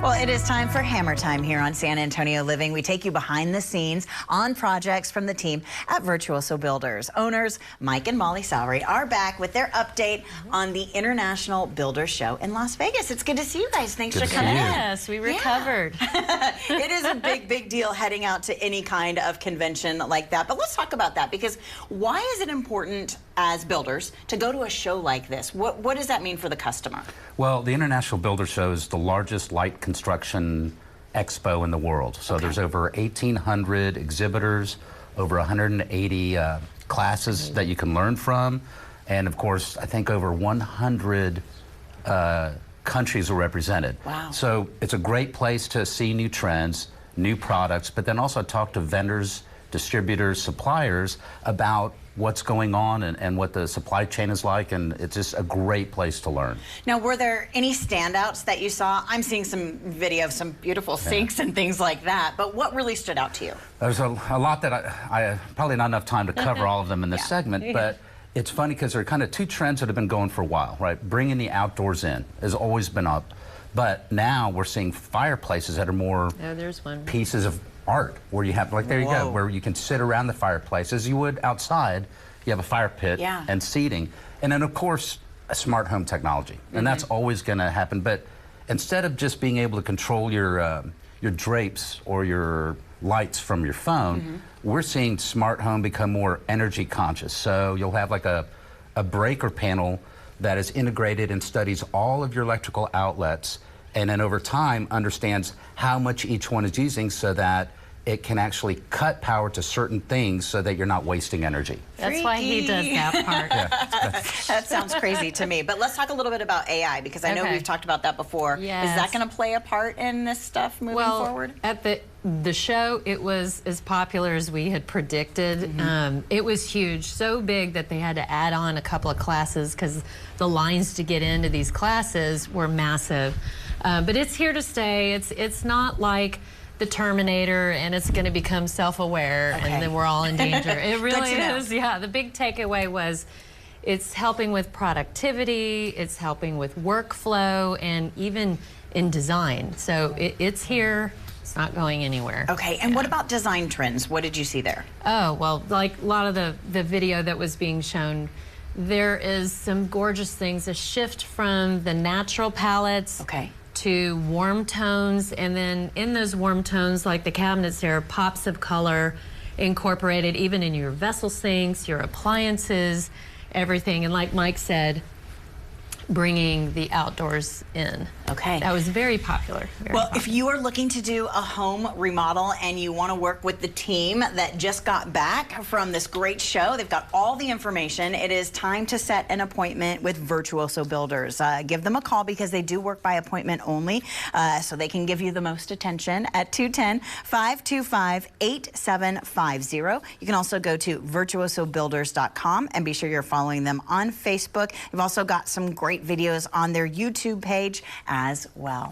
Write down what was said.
Well, it is time for Hammer Time here on San Antonio Living. We take you behind the scenes on projects from the team at Virtuoso Builders. Owners Mike and Molly Sowery are back with their update on the International Builders Show in Las Vegas. It's good to see you guys. Thanks for coming in. Yes, we recovered. Yeah. It is a big deal heading out to any kind of convention like that. But let's talk about that, because why is it important as builders to go to a show like this? What does that mean for the customer? Well, the International Builder Show is the largest light construction expo in the world. So there's over 1,800 exhibitors, over 180 classes that you can learn from. And of course, I think over 100 countries are represented. Wow. So it's a great place to see new trends, new products, but then also talk to vendors, distributors, suppliers about what's going on and what the supply chain is like, and it's just a great place to learn. Now, were there any standouts that you saw? I'm seeing some video of some beautiful sinks and things like that, but what really stood out to you? There's a lot that I probably not enough time to cover all of them in this segment, but it's funny because there are kind of two trends that have been going for a while, right? Bringing the outdoors in has always been up, but now we're seeing fireplaces that are more there's one. pieces of art, where you have, like, there you go, where you can sit around the fireplace as you would outside. You have a fire pit and seating, and then of course a smart home technology, and that's always going to happen. But instead of just being able to control your drapes or your lights from your phone, we're seeing smart home become more energy conscious. So you'll have like a breaker panel that is integrated and studies all of your electrical outlets, and then over time understands how much each one is using, so that it can actually cut power to certain things so that you're not wasting energy. That's why he does that part. That sounds crazy to me. But let's talk a little bit about AI, because I know we've talked about that before. Yes. Is that going to play a part in this stuff moving forward? At the show, it was as popular as we had predicted. It was huge, so big that they had to add on a couple of classes because the lines to get into these classes were massive. But it's here to stay. It's not like the Terminator and it's going to become self-aware and then we're all in danger. It really is. Yeah, the big takeaway was it's helping with productivity, it's helping with workflow, and even in design. So it's here. It's not going anywhere. Okay, and what about design trends? What did you see there? Oh, well, like a lot of the video that was being shown, there is some gorgeous things, a shift from the natural palettes to warm tones, and then in those warm tones, like the cabinets, there are pops of color incorporated even in your vessel sinks, your appliances, everything. And like Mike said, bringing the outdoors in. Okay. That was very popular. Well, if you are looking to do a home remodel and you want to work with the team that just got back from this great show, they've got all the information. It is time to set an appointment with Virtuoso Builders. Give them a call, because they do work by appointment only, so they can give you the most attention at 210-525-8750. You can also go to virtuosobuilders.com and be sure you're following them on Facebook. You've also got some great videos on their YouTube page as well.